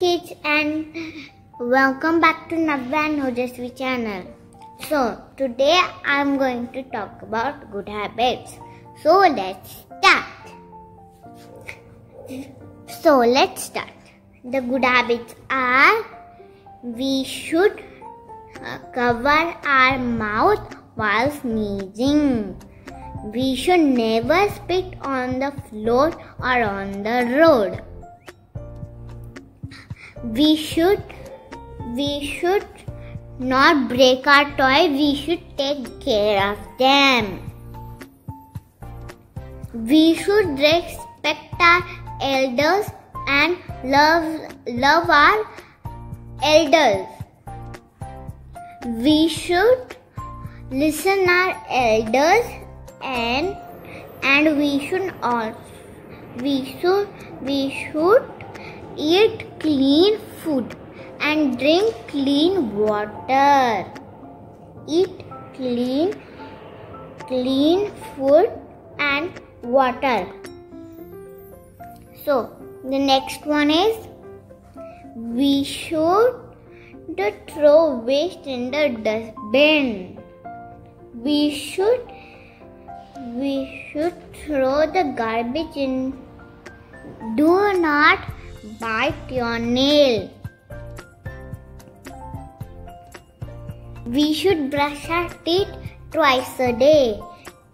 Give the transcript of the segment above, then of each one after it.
Kids, and welcome back to Navya and ojaswi channel. So today I am going to talk about good habits. So let's start. The good habits are: we should cover our mouth while sneezing. We should never spit on the floor or on the road. We should not break our toys. We should take care of them. We should respect our elders and love our elders. We should listen our elders and we should eat clean food and drink clean water. Eat clean food and water. So the next one is, we should throw waste in the dustbin. We should throw the garbage in. Do not bite your nail. We should brush our teeth twice a day.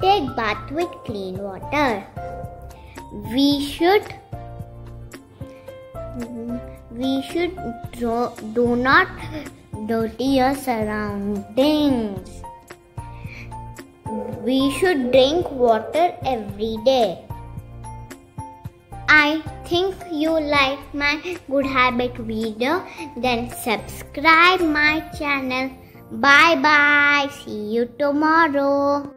Take bath with clean water. We should do not dirty your surroundings. We should drink water every day. I think you like my good habit video. Then subscribe my channel. Bye bye. See you tomorrow.